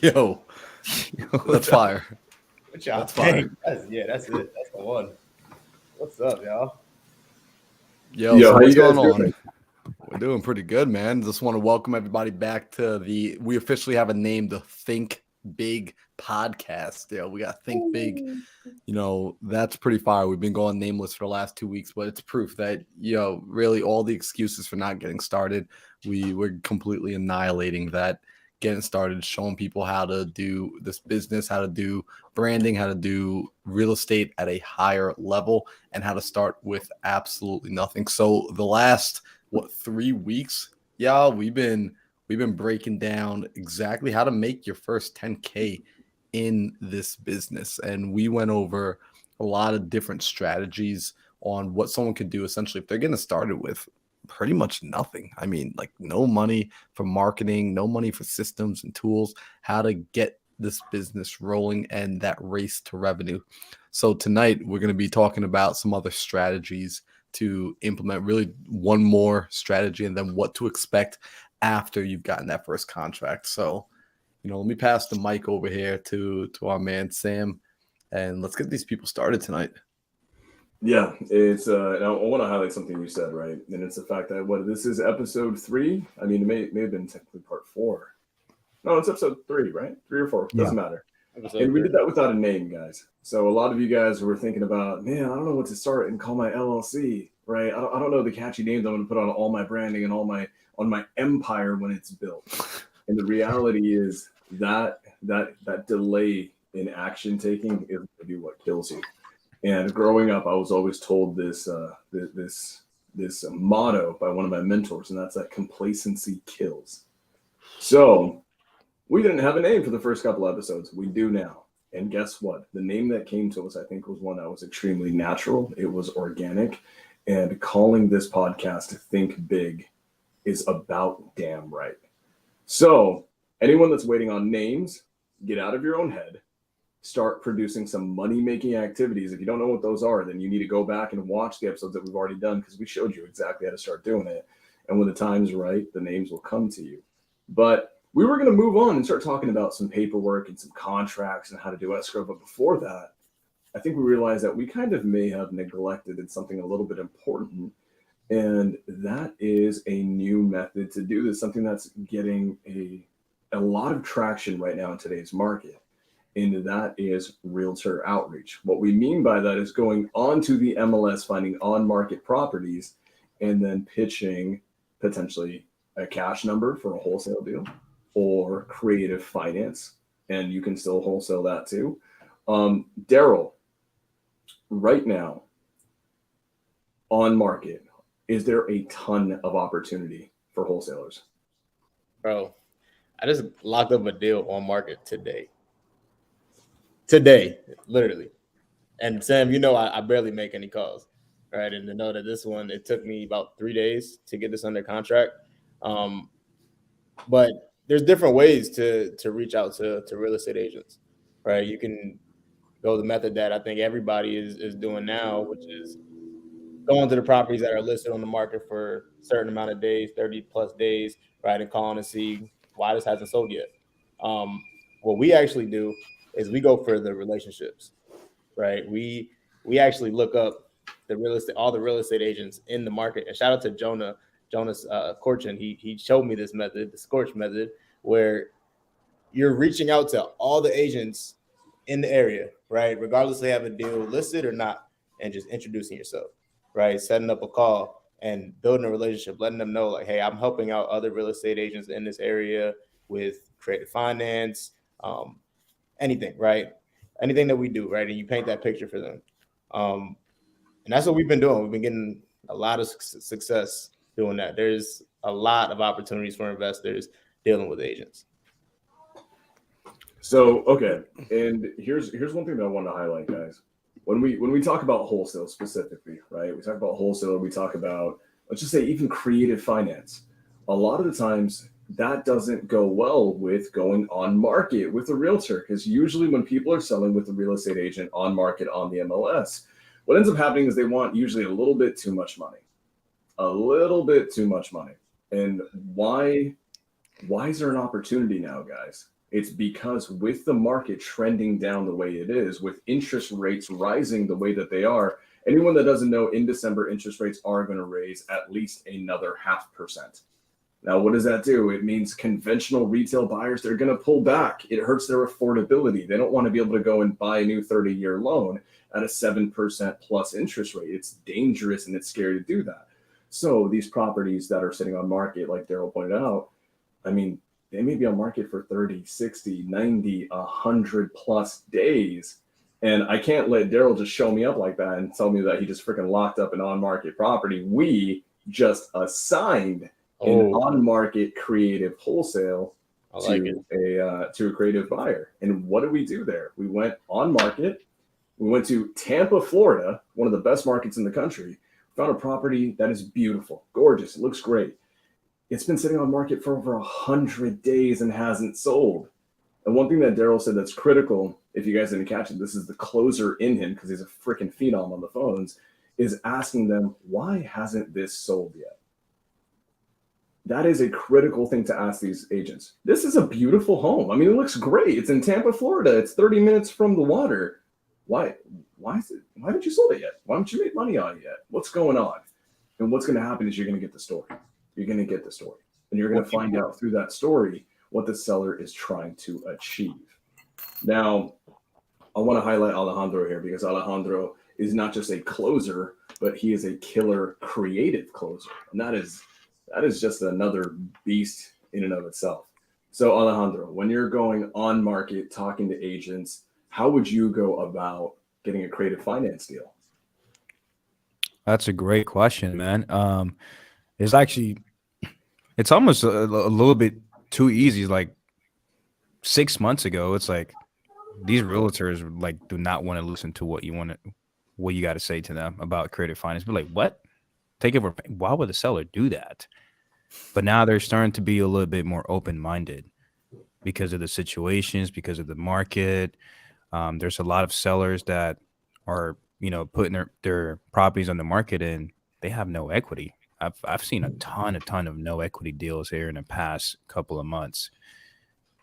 Yo, that's fire. What y'all That's fire. think? That's it. That's the one. What's up, y'all? Yo, Yo, so how what's you guys going on? doing? We're doing pretty good, man. Just want to welcome everybody back to we officially have a name, the Think Big podcast. We got Think Big. That's pretty fire. We've been going nameless for the last 2 weeks, but it's proof that, really all the excuses for not getting started, we're completely annihilating that. Getting started, showing people how to do this business, how to do branding, how to do real estate at a higher level, and how to start with absolutely nothing. So the last 3 weeks, y'all, we've been breaking down exactly how to make your first 10K in this business, and we went over a lot of different strategies on what someone could do essentially if they're getting started with pretty much nothing. I mean, like no money for marketing, no money for systems and tools, how to get this business rolling and that race to revenue. So tonight we're going to be talking about some other strategies to implement, really one more strategy, and then what to expect after you've gotten that first contract. So, let me pass the mic over here to our man Sam, and let's get these people started tonight. Yeah, it's and I want to highlight something you said, right? And it's the fact that this is episode 3. I mean, it may have been technically part 4. No, it's episode 3, right? 3 or 4, doesn't matter. And we did that without a name, guys. So a lot of you guys were thinking about, man, I don't know what to start and call my LLC, right? I don't know the catchy names I'm going to put on all my branding and on my empire when it's built. And the reality is that delay in action taking is going to be what kills you. And growing up, I was always told this motto by one of my mentors, and that's that complacency kills. So we didn't have a name for the first couple episodes. We do now. And guess what? The name that came to us, I think, was one that was extremely natural. It was organic. And calling this podcast Think Big is about damn right. So anyone that's waiting on names, get out of your own head. Start producing some money-making activities. If you don't know what those are, then you need to go back and watch the episodes that we've already done, because we showed you exactly how to start doing it. And when the time's right, the names will come to you. But we were going to move on and start talking about some paperwork and some contracts and how to do escrow. But before that, I think we realized that we kind of may have neglected something a little bit important. And that is a new method to do this, something that's getting a lot of traction right now in today's market. And that is realtor outreach. What we mean by that is going onto the MLS, finding on-market properties, and then pitching potentially a cash number for a wholesale deal or creative finance, and you can still wholesale that too. Daryl, right now, on market, is there a ton of opportunity for wholesalers? Bro, I just locked up a deal on market today, literally. And Sam, I barely make any calls, right? And to know that this one, it took me about 3 days to get this under contract. But there's different ways to reach out to real estate agents, right? You can go the method that I think everybody is doing now, which is going to the properties that are listed on the market for a certain amount of days, 30 plus days, right? And calling to see why this hasn't sold yet. What we actually do is we go for the relationships, right? We actually look up all the real estate agents in the market. And shout out to Jonas Corchin. He showed me this method, the Scorch Method, where you're reaching out to all the agents in the area, right? Regardless if they have a deal listed or not, and just introducing yourself, right? Setting up a call and building a relationship, letting them know like, hey, I'm helping out other real estate agents in this area with creative finance, anything, right? Anything that we do, right? And you paint that picture for them. And that's what we've been doing. We've been getting a lot of success doing that. There's a lot of opportunities for investors dealing with agents. So, okay. And here's one thing that I want to highlight, guys. When we talk about wholesale specifically, right? We talk about wholesale, we talk about, let's just say, even creative finance. A lot of the times that doesn't go well with going on market with a realtor, because usually when people are selling with a real estate agent on market on the MLS, what ends up happening is they want usually a little bit too much money. And why is there an opportunity now, guys? It's because with the market trending down the way it is, with interest rates rising the way that they are, anyone that doesn't know, in December, interest rates are going to raise at least another 0.5%. Now, what does that do? It means conventional retail buyers, they're going to pull back. It hurts their affordability. They don't want to be able to go and buy a new 30-year loan at a 7% plus interest rate. It's dangerous and it's scary to do that. So these properties that are sitting on market, like Daryl pointed out, I mean, they may be on market for 30, 60, 90, 100 plus days. And I can't let Daryl just show me up like that and tell me that he just freaking locked up an on-market property. We just assigned an on-market creative wholesale to a creative buyer. And what did we do there? We went on market. We went to Tampa, Florida, one of the best markets in the country. Found a property that is beautiful, gorgeous. It looks great. It's been sitting on market for over 100 days and hasn't sold. And one thing that Daryl said that's critical, if you guys didn't catch it, this is the closer in him because he's a freaking phenom on the phones, is asking them, why hasn't this sold yet? That is a critical thing to ask these agents. This is a beautiful home. I mean, it looks great. It's in Tampa, Florida. It's 30 minutes from the water. Why haven't you sold it yet? Why haven't you made money on it yet? What's going on? And what's going to happen is you're going to get the story. You're going to get the story. And you're going to find out through that story what the seller is trying to achieve. Now, I want to highlight Alejandro here because Alejandro is not just a closer, but he is a killer creative closer. And that is just another beast in and of itself. So Alejandro, when you're going on market, talking to agents, how would you go about getting a creative finance deal? That's a great question, man. It's almost a little bit too easy. Like 6 months ago, it's like these realtors like do not want to listen to what you got to say to them about creative finance. But like, what? Take over? Why would the seller do that? But now they're starting to be a little bit more open-minded because of the situations, because of the market. There's a lot of sellers that are, putting their properties on the market and they have no equity. I've seen a ton of no equity deals here in the past couple of months.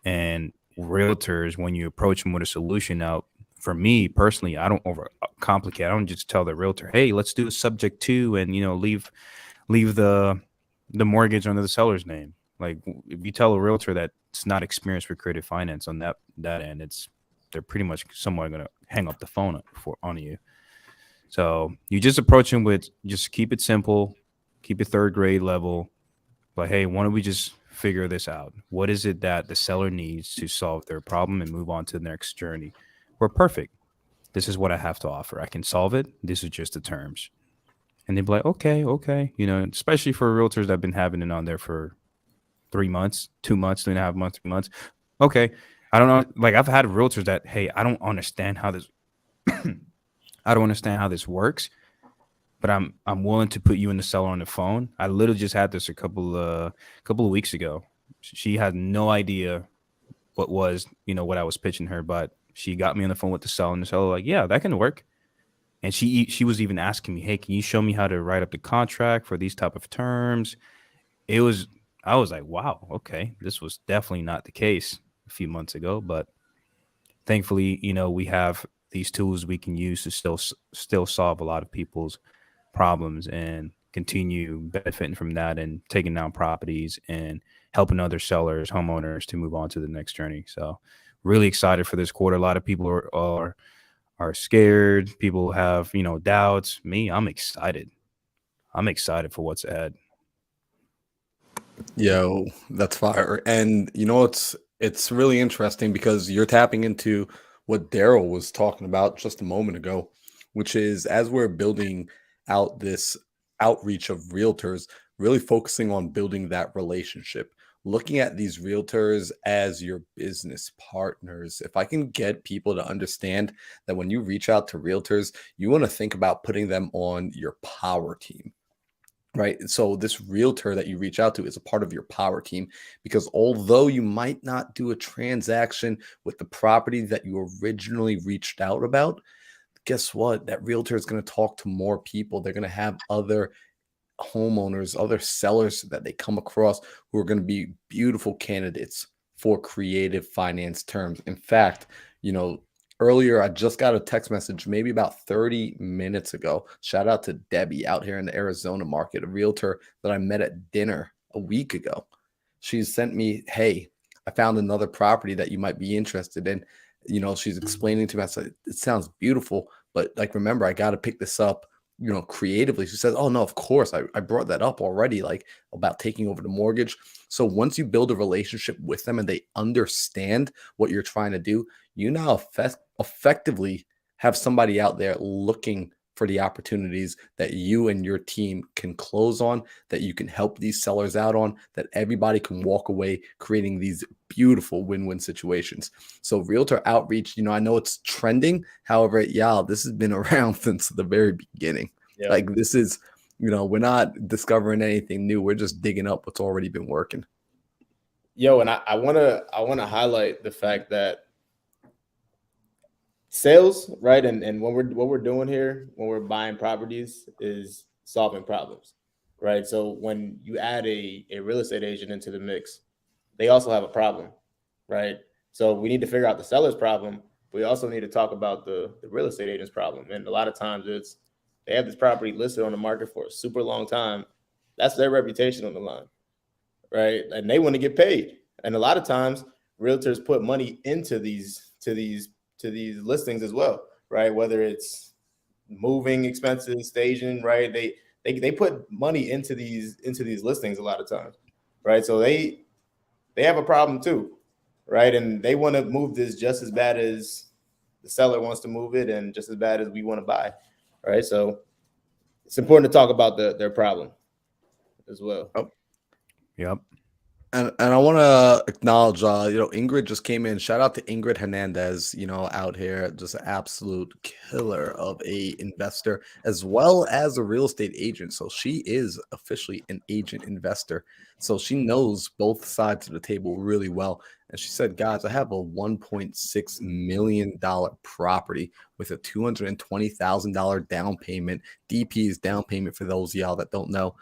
And realtors, when you approach them with a solution, now for me personally, I don't overcomplicate. I don't just tell the realtor, hey, let's do a subject to and leave the mortgage under the seller's name. Like if you tell a realtor that's not experienced with creative finance on that end, they're pretty much somewhat going to hang up the phone on you. So you just approach them with just keep it simple, keep it third grade level. But hey, why don't we just figure this out? What is it that the seller needs to solve their problem and move on to the next journey? We're perfect. This is what I have to offer. I can solve it. This is just the terms. And they'd be like, okay. Especially for realtors that have been having it on there for 3 months, 2 months, 2.5 months, 3 months. Okay. I don't know. Like I've had realtors that, hey, I don't understand how this works, but I'm willing to put you and the seller on the phone. I literally just had this a couple of weeks ago. She had no idea what I was pitching her, but she got me on the phone with the seller, and the seller like, yeah, that can work. And she was even asking me, hey, can you show me how to write up the contract for these type of terms? I was like, wow, okay, this was definitely not the case a few months ago, but thankfully, we have these tools we can use to still solve a lot of people's problems and continue benefiting from that and taking down properties and helping other sellers, homeowners to move on to the next journey. So really excited for this quarter. A lot of people are scared. People have, doubts. Me, I'm excited. I'm excited for what's ahead. Yo, that's fire. And it's really interesting because you're tapping into what Daryl was talking about just a moment ago, which is as we're building out this outreach of realtors, really focusing on building that relationship, looking at these realtors as your business partners. If I can get people to understand that when you reach out to realtors, you want to think about putting them on your power team. Right. So this realtor that you reach out to is a part of your power team, because although you might not do a transaction with the property that you originally reached out about, guess what? That realtor is going to talk to more people. They're going to have other homeowners, other sellers that they come across who are going to be beautiful candidates for creative finance terms. In fact, you know, earlier I just got a text message maybe about 30 minutes ago. Shout out to Debbie out here in the Arizona market, a realtor that I met at dinner a week ago. She sent me, hey, I found another property that you might be interested in. You know, she's explaining to me, I said, it sounds beautiful, but like, remember, I got to pick this up, you know, creatively. She says, oh no, of course. I brought that up already, like about taking over the mortgage. So once you build a relationship with them and they understand what you're trying to do, you now effectively have somebody out there looking for the opportunities that you and your team can close on, that you can help these sellers out on, that everybody can walk away creating these beautiful win-win situations. So realtor outreach, you know, I know it's trending. However, yeah, this has been around since the very beginning. Yeah. Like this is, you know, we're not discovering anything new. We're just digging up what's already been working. Yo, and I wanna highlight the fact that sales, right? And what we're doing here when we're buying properties is solving problems, right? So when you add a real estate agent into the mix, they also have a problem, right? So we need to figure out the seller's problem. We also need to talk about the real estate agent's problem. And a lot of times it's they have this property listed on the market for a super long time. That's their reputation on the line, right? And they want to get paid. And a lot of times realtors put money into these listings as well, right? Whether it's moving expenses, staging, right? They put money into these listings a lot of times, right? So they have a problem too, right? And they want to move this just as bad as the seller wants to move it, and just as bad as we want to buy, right? So it's important to talk about their problem as well. Oh. Yep. And I want to acknowledge, you know, Ingrid just came in. Shout out to Ingrid Hernandez, you know, out here, just an absolute killer of a investor as well as a real estate agent. So she is officially an agent investor. So she knows both sides of the table really well. And she said, guys, I have a $1.6 million property with a $220,000 down payment. DP's down payment for those of y'all that don't know.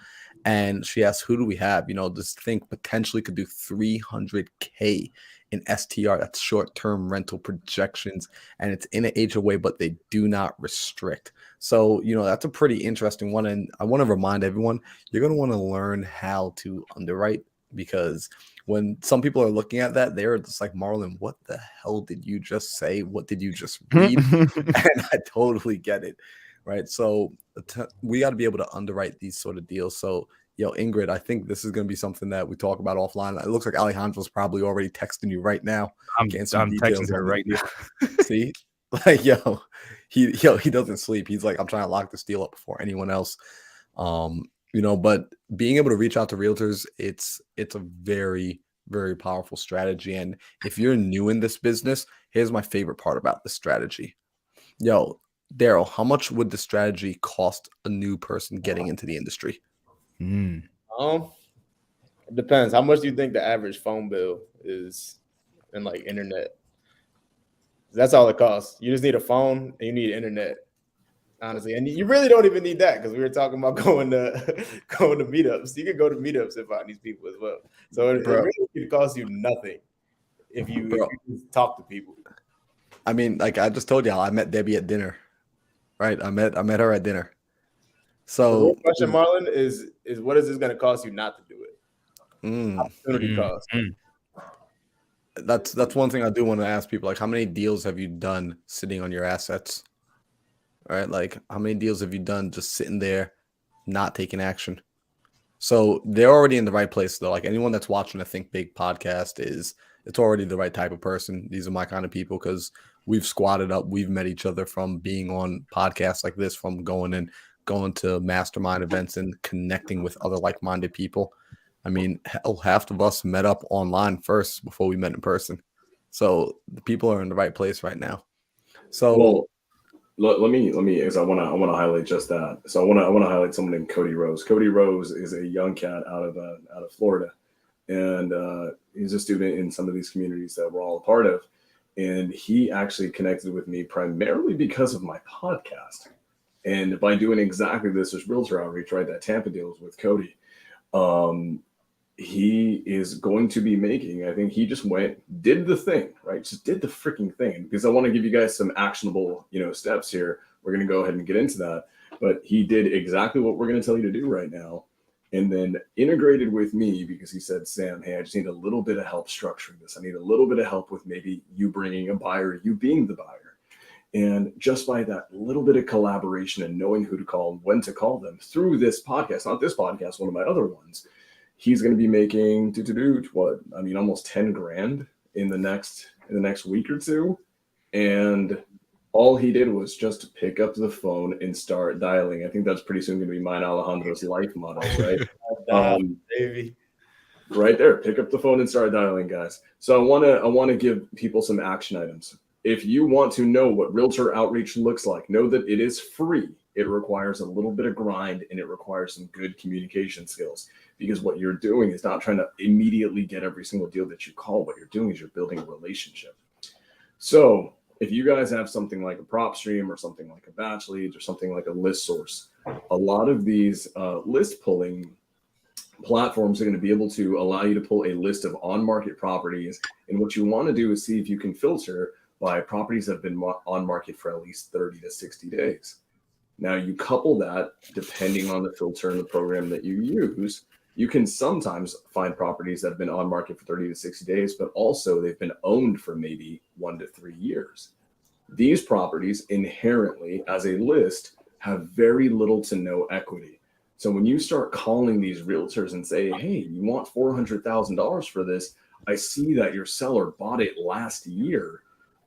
And she asked, who do we have? You know, this thing potentially could do 300K in STR. That's short-term rental projections. And it's in an HOA, but they do not restrict. So, you know, that's a pretty interesting one. And I want to remind everyone, you're going to want to learn how to underwrite, because when some people are looking at that, they're just like, Marlon, what the hell did you just say? What did you just read? And I totally get it. Right. So we got to be able to underwrite these sort of deals. So, yo, Ingrid, I think this is going to be something that we talk about offline. It looks like Alejandro's probably already texting you right now. I'm texting her right now. See, like, yo, he doesn't sleep. He's like, I'm trying to lock this deal up before anyone else. You know, but being able to reach out to realtors, it's a very, very powerful strategy. And if you're new in this business, here's my favorite part about the strategy. Yo, Daryl, how much would the strategy cost a new person getting into the industry? It depends. How much do you think the average phone bill is and like internet? That's all it costs. You just need a phone and you need internet, honestly. And you really don't even need that, because we were talking about going to meetups. You can go to meetups and find these people as well. So it really could cost you nothing if you just talk to people. I mean, like I just told y'all, I met Debbie at dinner. Right. I met her at dinner. So the real question, Marlon, is what is this going to cost you not to do it? Opportunity cost. That's one thing I do want to ask people. Like, how many deals have you done sitting on your assets? All right. Like, how many deals have you done just sitting there, not taking action? So they're already in the right place, though. Like, anyone that's watching the Think Big podcast it's already the right type of person. These are my kind of people, because we've squatted up. We've met each other from being on podcasts like this, from going to mastermind events and connecting with other like-minded people. I mean, hell, half of us met up online first before we met in person. So the people are in the right place right now. So let me, because I want to highlight just that. So I want to highlight someone named Cody Rose. Cody Rose is a young cat out of Florida, and he's a student in some of these communities that we're all a part of. And he actually connected with me primarily because of my podcast. And by doing exactly this, there's realtor outreach, right? That Tampa deals with Cody. he is going to be making, I think he just did the thing, right? Just did the freaking thing. Because I want to give you guys some actionable, steps here. We're going to go ahead and get into that. But he did exactly what we're going to tell you to do right now. And then integrated with me because he said, Sam, hey, I just need a little bit of help structuring this. I need a little bit of help with maybe you bringing a buyer, you being the buyer. And just by that little bit of collaboration and knowing who to call and when to call them through this podcast, not this podcast, one of my other ones, he's going to be making almost 10 grand in the next week or two. And all he did was just pick up the phone and start dialing. I think that's pretty soon going to be mine, Alejandro's life motto, right? Baby. Right there, pick up the phone and start dialing, guys. So I want to give people some action items. If you want to know what realtor outreach looks like, know that it is free. It requires a little bit of grind and it requires some good communication skills, because what you're doing is not trying to immediately get every single deal that you call. What you're doing is you're building a relationship. So if you guys have something like a prop stream or something like a batch leads or something like a list source, a lot of these list pulling platforms are going to be able to allow you to pull a list of on-market properties. And what you want to do is see if you can filter by properties that have been on market for at least 30 to 60 days. Now you couple that, depending on the filter and the program that you use, you can sometimes find properties that have been on market for 30 to 60 days, but also they've been owned for maybe 1 to 3 years. These properties inherently, as a list, have very little to no equity. So when you start calling these realtors and say, hey, you want $400,000 for this, I see that your seller bought it last year.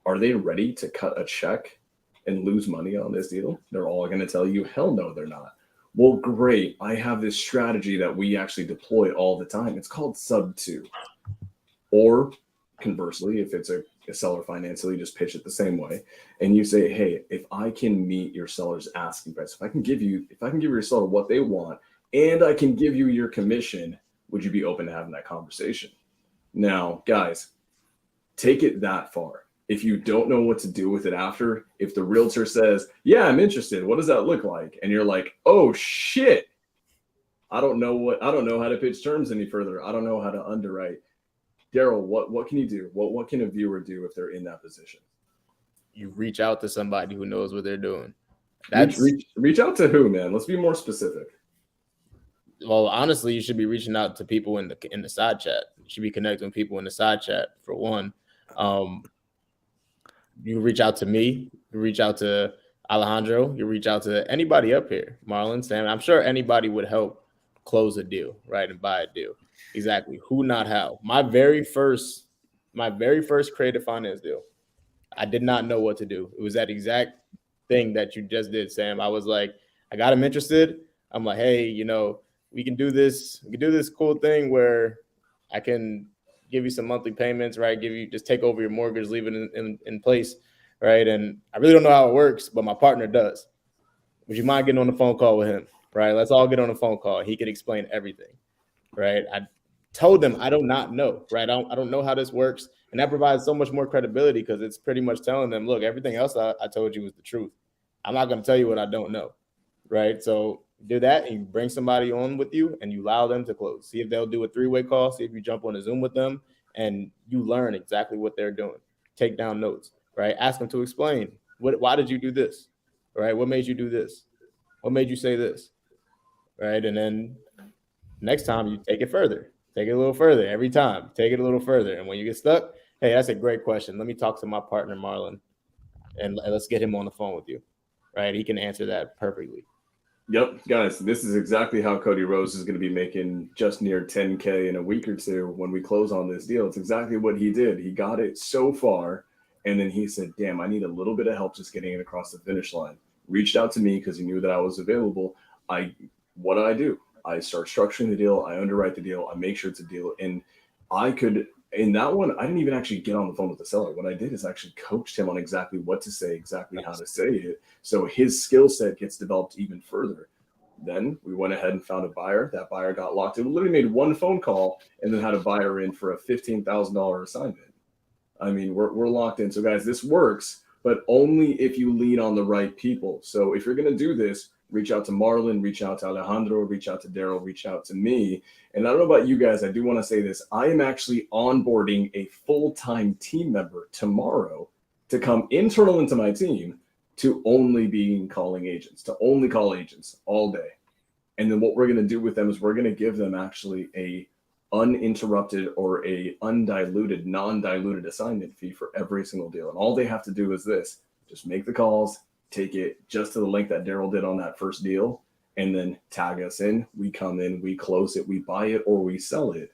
Are they ready to cut a check and lose money on this deal? They're all going to tell you, hell no, they're not. Well, great. I have this strategy that we actually deploy all the time. It's called sub 2. Or conversely, if it's a seller finance, you just pitch it the same way. And you say, hey, if I can meet your seller's asking price, if I can give your seller what they want, and I can give you your commission, would you be open to having that conversation? Now, guys, take it that far. If you don't know what to do with it after, if the realtor says, yeah, I'm interested, what does that look like? And you're like, oh shit, I don't know how to pitch terms any further. I don't know how to underwrite. Daryl, what can you do? What can a viewer do if they're in that position? You reach out to somebody who knows what they're doing. Reach out to who, man? Let's be more specific. Well, honestly, you should be reaching out to people in the side chat. You should be connecting with people in the side chat, for one. You reach out to me, you reach out to Alejandro, you reach out to anybody up here, Marlon, Sam. I'm sure anybody would help close a deal, right, and buy a deal. Exactly. Who, not how. My very first creative finance deal, I did not know what to do. It was that exact thing that you just did, Sam. I was like, I got him interested. I'm like, hey, we can do this. We can do this cool thing where I can give you some monthly payments, right? Just take over your mortgage, leave it in place, right? And I really don't know how it works, but my partner does. Would you mind getting on the phone call with him, right? Let's all get on a phone call. He could explain everything, right? I told them I do not know, right? I don't know how this works. And that provides so much more credibility because it's pretty much telling them, look, everything else I told you was the truth. I'm not going to tell you what I don't know, right? So do that and you bring somebody on with you and you allow them to close. See if they'll do a 3-way call. See if you jump on a Zoom with them and you learn exactly what they're doing. Take down notes, right? Ask them to explain. Why did you do this, right? What made you do this? What made you say this, right? And then next time you take it further. Take it a little further every time. Take it a little further. And when you get stuck, hey, that's a great question. Let me talk to my partner, Marlon, and let's get him on the phone with you, right? He can answer that perfectly. Yep, guys, this is exactly how Cody Rose is going to be making just near 10K in a week or two when we close on this deal. It's exactly what he did. He got it so far, and then he said, damn, I need a little bit of help just getting it across the finish line. Reached out to me because he knew that I was available. What do? I start structuring the deal. I underwrite the deal. I make sure it's a deal. And in that one, I didn't even actually get on the phone with the seller. What I did is actually coached him on exactly what to say, exactly how to say it. So his skill set gets developed even further. Then we went ahead and found a buyer. That buyer got locked in. We literally made one phone call and then had a buyer in for a $15,000 assignment. I mean, we're locked in. So guys, this works, but only if you lean on the right people. So if you're going to do this, reach out to Marlon, reach out to Alejandro, reach out to Daryl, reach out to me. And I don't know about you guys, I do want to say this. I am actually onboarding a full-time team member tomorrow to come internal into my team to only be calling agents, to only call agents all day. And then what we're going to do with them is we're going to give them actually a uninterrupted or a undiluted, non-diluted assignment fee for every single deal. And all they have to do is this, just make the calls, take it just to the link that Daryl did on that first deal, and then tag us in. We come in, we close it, we buy it, or we sell it,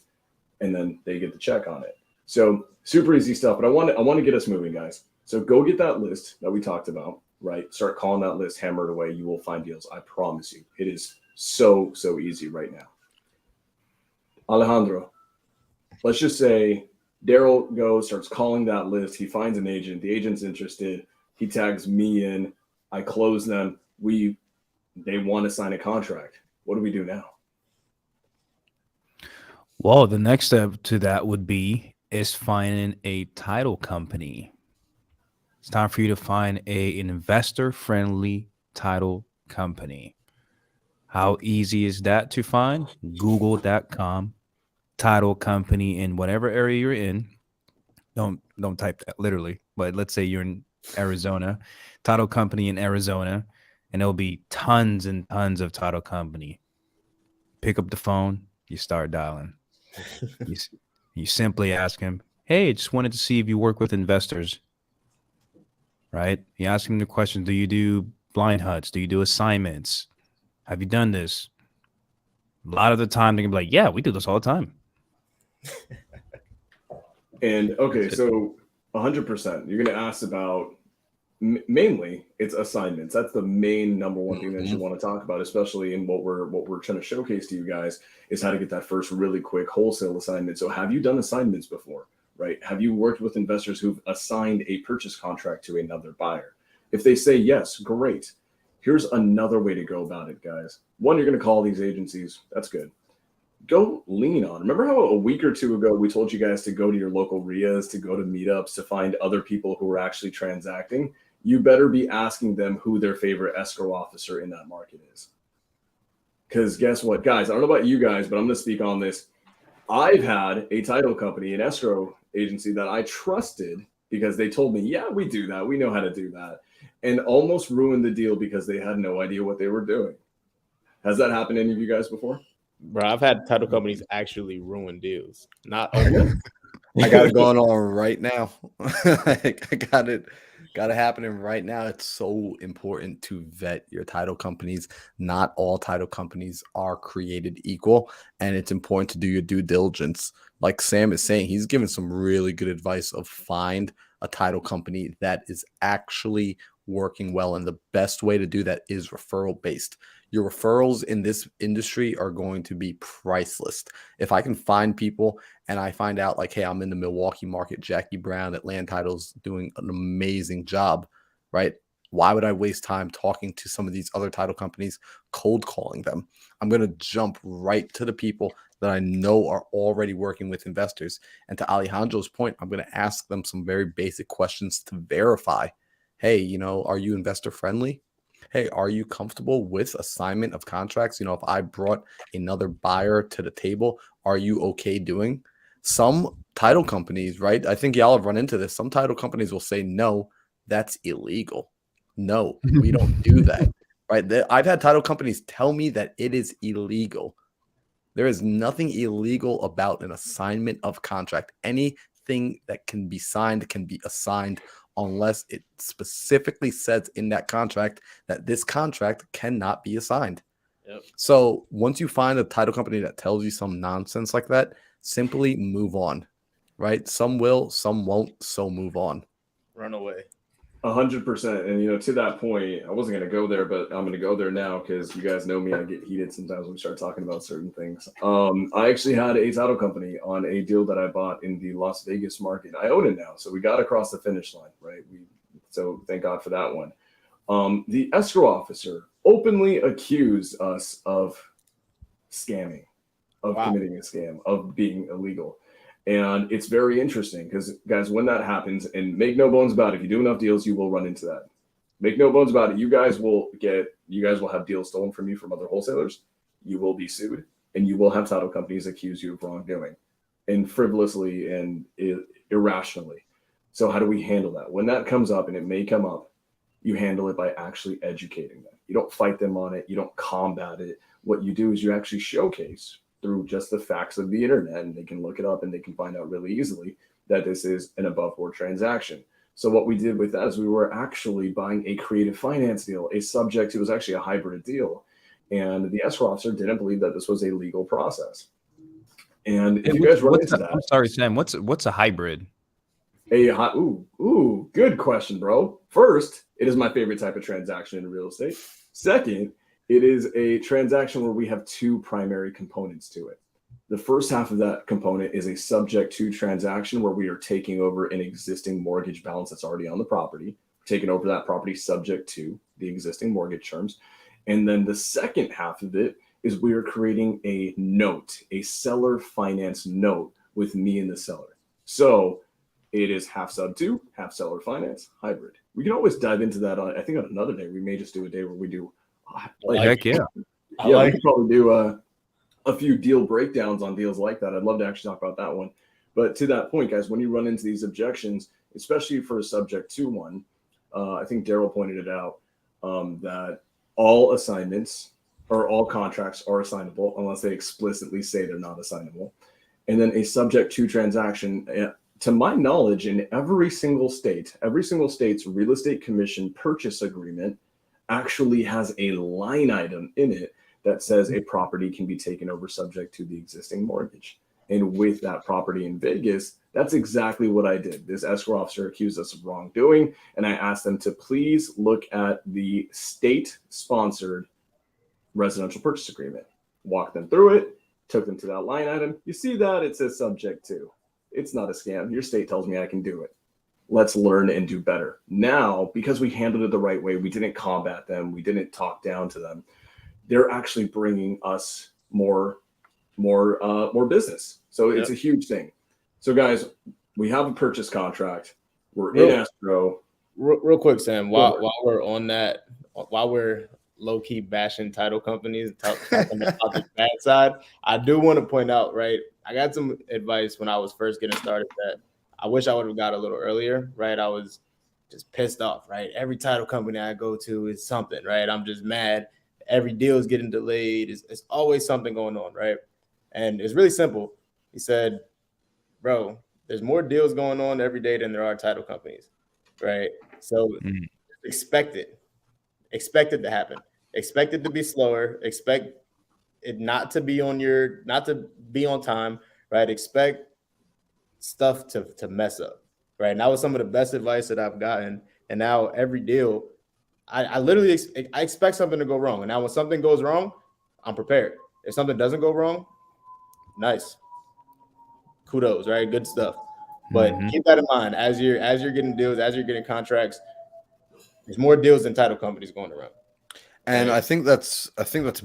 and then they get the check on it. So super easy stuff, but I want to get us moving, guys. So go get that list that we talked about, right? Start calling that list, hammer it away. You will find deals. I promise you. It is so easy right now. Alejandro, let's just say Daryl goes, starts calling that list. He finds an agent. The agent's interested. He tags me in. I close them. They want to sign a contract. What do we do now? Well, the next step to that would be finding a title company. It's time for you to find an investor-friendly title company. How easy is that to find? Google.com, title company in whatever area you're in. Don't type that literally, but let's say you're in Arizona, title company in Arizona, and there'll be tons and tons of title company. Pick up the phone, you start dialing. You simply ask him, hey, just wanted to see if you work with investors, right? You ask him the question, do you do blind huts? Do you do assignments? Have you done this? A lot of the time they're gonna be like, yeah, we do this all the time. And okay, so 100%, you're going to ask about mainly it's assignments. That's the main number one thing that you want to talk about, especially in what we're trying to showcase to you guys is how to get that first really quick wholesale assignment. So have you done assignments before, right? Have you worked with investors who've assigned a purchase contract to another buyer? If they say yes, great. Here's another way to go about it, guys. One, you're going to call these agencies. That's good. Go lean on. Remember how a week or two ago we told you guys to go to your local RIAs, to go to meetups, to find other people who are actually transacting? You better be asking them who their favorite escrow officer in that market is. Because guess what, guys? I don't know about you guys, but I'm going to speak on this. I've had a title company, an escrow agency that I trusted because they told me, yeah, we do that. We know how to do that. And almost ruined the deal because they had no idea what they were doing. Has that happened to any of you guys before? Bro, I've had title companies actually ruin deals. Not almost. I got it going on right now. I got it happening right now. It's so important to vet your title companies. Not all title companies are created equal, and it's important to do your due diligence. Like Sam is saying, he's given some really good advice of find a title company that is actually working well, and the best way to do that is referral based. Your referrals in this industry are going to be priceless. If I can find people and I find out like, hey, I'm in the Milwaukee market, Jackie Brown at Land Title's doing an amazing job, right? Why would I waste time talking to some of these other title companies, cold calling them? I'm going to jump right to the people that I know are already working with investors. And to Alejandro's point, I'm going to ask them some very basic questions to verify, hey, are you investor friendly? Hey, are you comfortable with assignment of contracts? If I brought another buyer to the table, are you okay doing? Some title companies, right? I think y'all have run into this. Some title companies will say, no, that's illegal. No, we don't do that, right? I've had title companies tell me that it is illegal. There is nothing illegal about an assignment of contract. Anything that can be signed can be assigned unless it specifically says in that contract that this contract cannot be assigned. Yep. So once you find a title company that tells you some nonsense like that, simply move on, right? Some will, some won't, so move on. Run away. 100%. And, to that point, I wasn't going to go there, but I'm going to go there now because you guys know me. I get heated sometimes when we start talking about certain things. I actually had a title company on a deal that I bought in the Las Vegas market. I own it now. So we got across the finish line, right? So thank God for that one. The escrow officer openly accused us of scamming, of committing a scam, of being illegal. And it's very interesting because, guys, when that happens, and make no bones about it, if you do enough deals, you will run into that. make no bones about it. You guys will have deals stolen from you from other wholesalers. You will be sued, and you will have title companies accuse you of wrongdoing and frivolously and irrationally. So how do we handle that? When that comes up, and it may come up, you handle it by actually educating them. You don't fight them on it. You don't combat it. What you do is you actually showcase through just the facts of the internet, and they can look it up and they can find out really easily that this is an above board transaction. So what we did with that is we were actually buying a creative finance deal, it was actually a hybrid deal. And the escrow officer didn't believe that this was a legal process. And if you guys run into that, I'm sorry, Sam. What's a hybrid? Good question, bro. First, it is my favorite type of transaction in real estate. Second, it is a transaction where we have two primary components to it. The first half of that component is a subject to transaction where we are taking over an existing mortgage balance that's already on the property, taking over that property subject to the existing mortgage terms. And then the second half of it is we are creating a note, a seller finance note with me and the seller. So it is half sub to, half seller finance, hybrid. We can always dive into that I think on another day. We may just do a day where we do Heck yeah. We could probably do a few deal breakdowns on deals like that. I'd love to actually talk about that one. But to that point, guys, when you run into these objections, especially for a subject to one, I think Daryl pointed it out, that all assignments or all contracts are assignable unless they explicitly say they're not assignable. And then a subject to transaction, to my knowledge, in every single state's real estate commission purchase agreement actually has a line item in it that says a property can be taken over subject to the existing mortgage. And with that property in Vegas, that's exactly what I did. This escrow officer accused us of wrongdoing, and I asked them to please look at the state-sponsored residential purchase agreement. Walked them through it, took them to that line item. You see that? It says subject to. It's not a scam. Your state tells me I can do it. Let's learn and do better. Now, because we handled it the right way, we didn't combat them, we didn't talk down to them, they're actually bringing us more business. So it's a huge thing. So guys, we have a purchase contract. We're in escrow. Real quick, Sam, while we're on that, while we're low-key bashing title companies, talking about the bad side, I do want to point out, right, I got some advice when I was first getting started that I wish I would have got a little earlier, right? I was just pissed off, right? Every title company I go to is something, right? I'm just mad. Every deal is getting delayed. It's always something going on, right? And it's really simple. He said, bro, there's more deals going on every day than there are title companies, right? So expect it to happen. Expect it to be slower. Expect it not to be on time, right? Expect stuff to mess up, right? And that was some of the best advice that I've gotten. And now every deal, I literally expect something to go wrong. And now when something goes wrong, I'm prepared. If something doesn't go wrong, nice. Kudos, right? Good stuff. But keep that in mind as you're getting deals, as you're getting contracts. There's more deals than title companies going around. And I think that's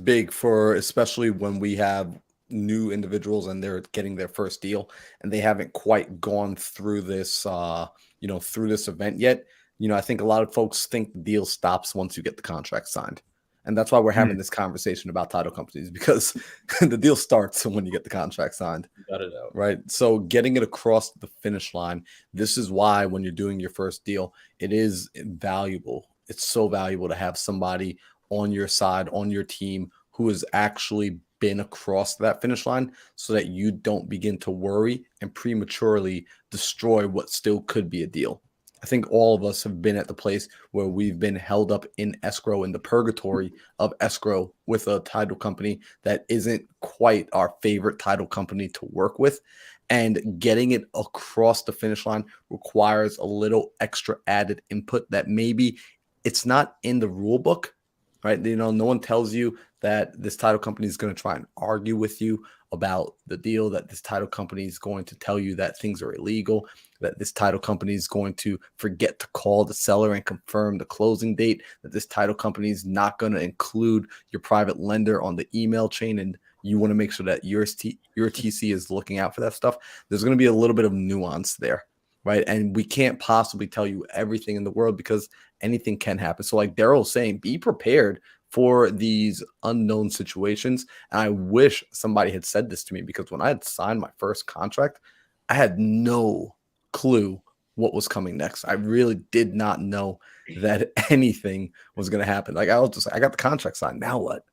big for especially when we have new individuals and they're getting their first deal and they haven't quite gone through this through this event yet. I think a lot of folks think the deal stops once you get the contract signed. And that's why we're having this conversation about title companies, because the deal starts when you get the contract signed. Got it out. Right. So getting it across the finish line, this is why when you're doing your first deal, it is valuable. It's so valuable to have somebody on your side, on your team, who has actually been across that finish line so that you don't begin to worry and prematurely destroy what still could be a deal. I think all of us have been at the place where we've been held up in escrow, in the purgatory of escrow, with a title company that isn't quite our favorite title company to work with. And getting it across the finish line requires a little extra added input that maybe it's not in the rule book, right? No one tells you that this title company is going to try and argue with you about the deal, that this title company is going to tell you that things are illegal, that this title company is going to forget to call the seller and confirm the closing date, that this title company is not going to include your private lender on the email chain, and you want to make sure that your TC is looking out for that stuff. There's going to be a little bit of nuance there, right? And we can't possibly tell you everything in the world because anything can happen. So like Daryl's saying, be prepared for these unknown situations. And I wish somebody had said this to me, because when I had signed my first contract, I had no clue what was coming next. I really did not know that anything was going to happen. Like I was just, I got the contract signed. Now what?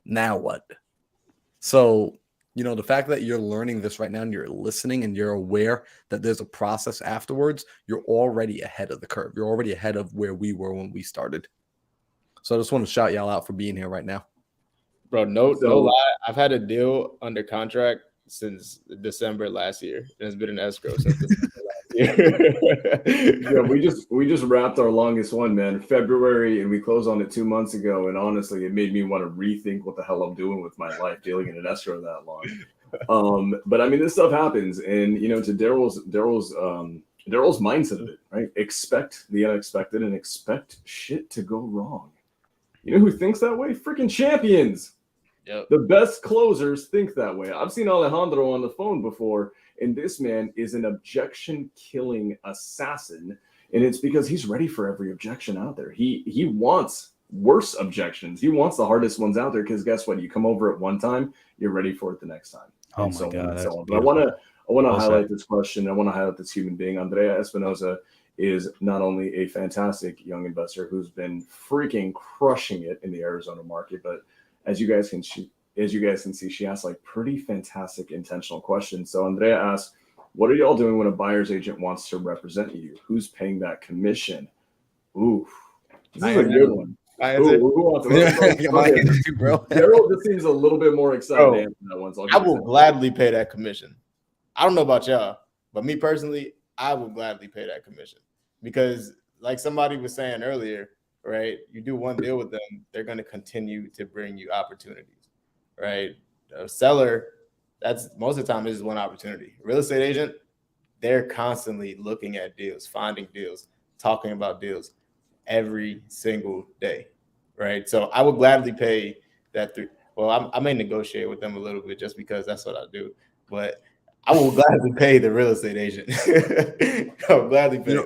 Now what? So, the fact that you're learning this right now and you're listening and you're aware that there's a process afterwards, you're already ahead of the curve. You're already ahead of where we were when we started. So I just want to shout y'all out for being here right now. Bro, no lie. I've had a deal under contract since December last year. And it's been an escrow since December last year. Yeah, we just wrapped our longest one, man, February, and we closed on it 2 months ago. And honestly, it made me want to rethink what the hell I'm doing with my life dealing in an escrow that long. But I mean, this stuff happens, and to Daryl's mindset of it, right? Expect the unexpected and expect shit to go wrong. You know who thinks that way? Freaking champions. Yep. The best closers think that way. I've seen Alejandro on the phone before, and this man is an objection-killing assassin, and it's because he's ready for every objection out there. He wants worse objections. He wants the hardest ones out there, because guess what? You come over it one time, you're ready for it the next time. Oh and my so God, on and that's so on. But I want to Well highlight said. this question. I want to highlight this human being. Andrea Espinoza is not only a fantastic young investor who's been freaking crushing it in the Arizona market, but as you guys can see, she asks like pretty fantastic intentional questions. So Andrea asks, what are y'all doing when a buyer's agent wants to represent you? Who's paying that commission? Ooh, this is a good one. Who wants to Bro. Daryl just seems a little bit more excited to answer that one. So I will gladly pay that commission. I don't know about y'all, but me personally, I will gladly pay that commission, because like somebody was saying earlier, right? You do one deal with them, they're going to continue to bring you opportunities, right? A seller, that's most of the time is one opportunity. Real estate agent, they're constantly looking at deals, finding deals, talking about deals every single day, right? So I would gladly pay that I may negotiate with them a little bit just because that's what I do, but I will gladly pay the real estate agent. I will gladly pay.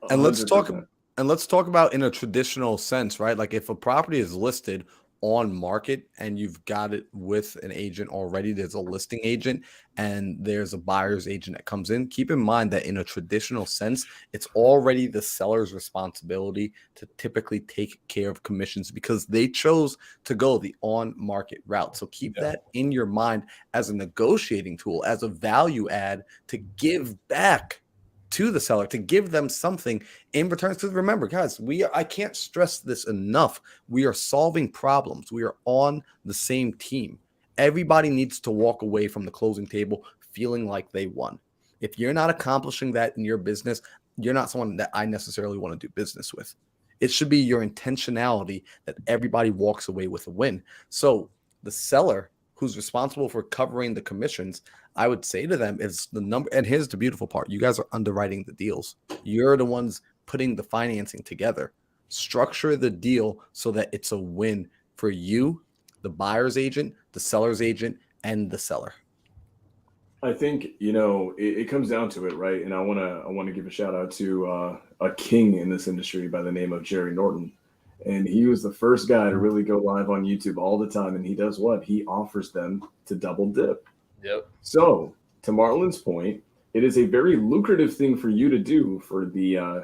And let's 100%. talk about in a traditional sense, right? Like if a property is listed on market and you've got it with an agent already, there's a listing agent and there's a buyer's agent that comes in. Keep in mind that in a traditional sense, it's already the seller's responsibility to typically take care of commissions, because they chose to go the on-market route. So keep that in your mind as a negotiating tool, as a value add to give back to the seller, to give them something in return. Because remember, guys, I can't stress this enough. We are solving problems. We are on the same team. Everybody needs to walk away from the closing table feeling like they won. If you're not accomplishing that in your business, you're not someone that I necessarily want to do business with. It should be your intentionality that everybody walks away with a win. So the seller who's responsible for covering the commissions, I would say to them is the number. And here's the beautiful part. You guys are underwriting the deals. You're the ones putting the financing together. Structure the deal so that it's a win for you, the buyer's agent, the seller's agent, and the seller. I think, it comes down to it, right? And I want to give a shout out to a king in this industry by the name of Jerry Norton. And he was the first guy to really go live on YouTube all the time. And he does what? He offers them to double dip. Yep. So to Marlon's point, it is a very lucrative thing for you to do for the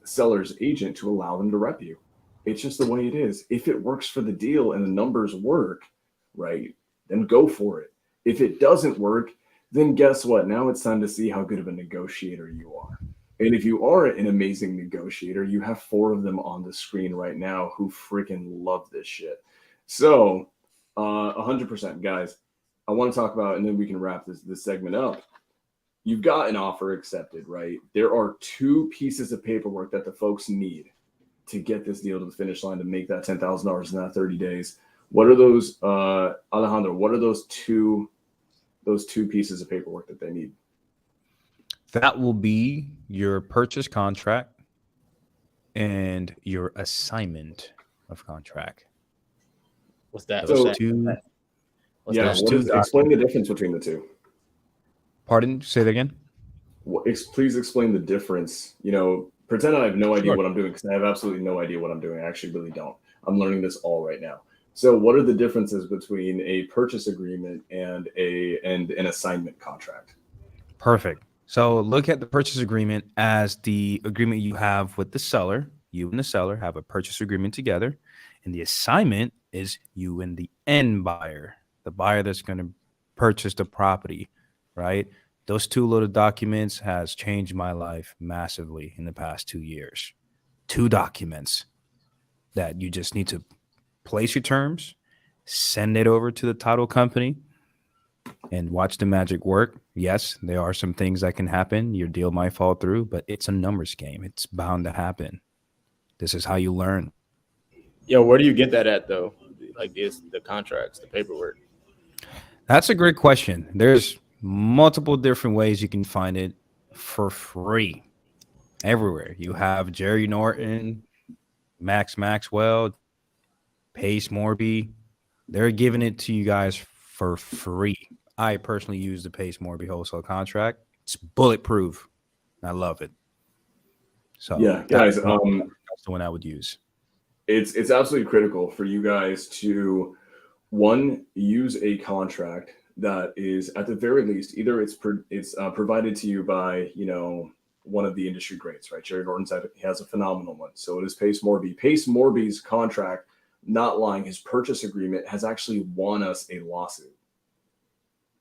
seller's agent to allow them to rep you. It's just the way it is. If it works for the deal and the numbers work, right, then go for it. If it doesn't work, then guess what? Now it's time to see how good of a negotiator you are. And if you are an amazing negotiator, you have 4 of them on the screen right now who freaking love this shit. So 100%, guys, I want to talk about, and then we can wrap this segment up. You've got an offer accepted, right? There are 2 pieces of paperwork that the folks need to get this deal to the finish line, to make that $10,000 in that 30 days. What are those, Alejandro, what are those two pieces of paperwork that they need? That will be your purchase contract and your assignment of contract. What's that? So, What's explain the difference between the two. Pardon? Say that again. Please explain the difference. pretend I have no idea Sure. what I'm doing, because I have absolutely no idea what I'm doing. I actually really don't. I'm learning this all right now. So what are the differences between a purchase agreement and an assignment contract? Perfect. So look at the purchase agreement as the agreement you have with the seller. You and the seller have a purchase agreement together. And the assignment is you and the end buyer, the buyer that's going to purchase the property, right? Those two little documents has changed my life massively in the past 2 years. 2 documents that you just need to place your terms, send it over to the title company, and watch the magic work. Yes, there are some things that can happen. Your deal might fall through, but it's a numbers game. It's bound to happen. This is how you learn. Yo, where do you get that at though? Like the contracts, the paperwork. That's a great question. There's multiple different ways you can find it for free everywhere. You have Jerry Norton, Max Maxwell, Pace Morby. They're giving it to you guys for free. I personally use the Pace Morby wholesale contract. It's bulletproof. I love it. So Yeah, guys, that's the one I would use. it's absolutely critical for you guys to, one, use a contract that is at the very least either it's provided to you by one of the industry greats, right? Jerry Norton has a phenomenal one. So it is Pace Morby. Pace Morby's contract, not lying, his purchase agreement has actually won us a lawsuit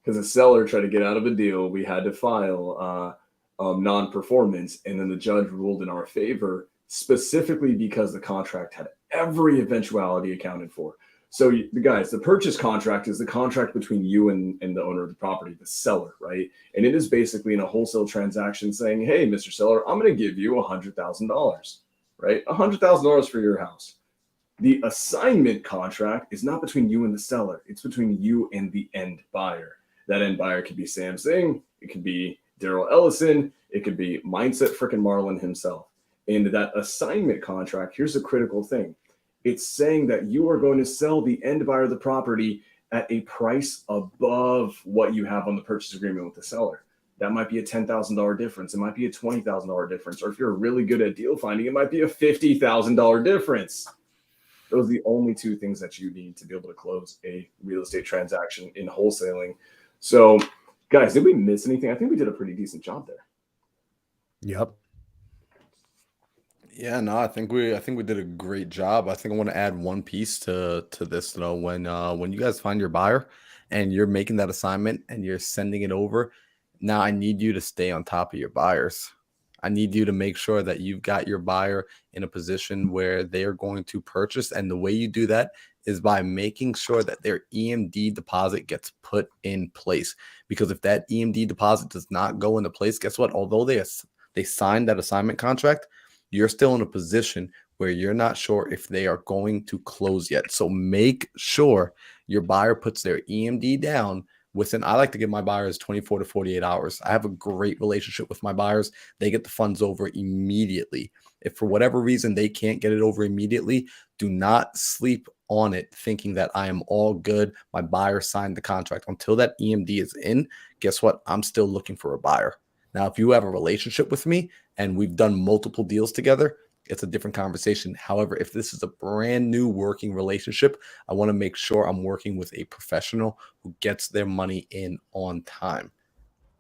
because the seller tried to get out of a deal. We had to file non-performance, and then the judge ruled in our favor specifically because the contract had every eventuality accounted for. So the purchase contract is the contract between you and the owner of the property, the seller, right? And it is basically in a wholesale transaction saying, hey, Mr. Seller, I'm going to give you $100,000, right? $100,000 for your house. The assignment contract is not between you and the seller. It's between you and the end buyer. That end buyer could be Sam Singh. It could be Daryl Ellison. It could be Mindset frickin' Marlin himself. And that assignment contract, here's the critical thing. It's saying that you are going to sell the end buyer of the property at a price above what you have on the purchase agreement with the seller. That might be a $10,000 difference. It might be a $20,000 difference. Or if you're really good at deal finding, it might be a $50,000 difference. Those are the only 2 things that you need to be able to close a real estate transaction in wholesaling. So, guys, did we miss anything? I think we did a pretty decent job there. Yep. Yeah, no, I think we did a great job. I think I want to add one piece to this. When you guys find your buyer and you're making that assignment and you're sending it over, now I need you to stay on top of your buyers. I need you to make sure that you've got your buyer in a position where they are going to purchase. And the way you do that is by making sure that their EMD deposit gets put in place. Because if that EMD deposit does not go into place, guess what? Although they signed that assignment contract, you're still in a position where you're not sure if they are going to close yet. So make sure your buyer puts their EMD down within, I like to give my buyers 24 to 48 hours. I have a great relationship with my buyers. They get the funds over immediately. If for whatever reason they can't get it over immediately, do not sleep on it thinking that I am all good. My buyer signed the contract. Until that EMD is in, guess what? I'm still looking for a buyer. Now, if you have a relationship with me and we've done multiple deals together, it's a different conversation. However, if this is a brand new working relationship, I want to make sure I'm working with a professional who gets their money in on time.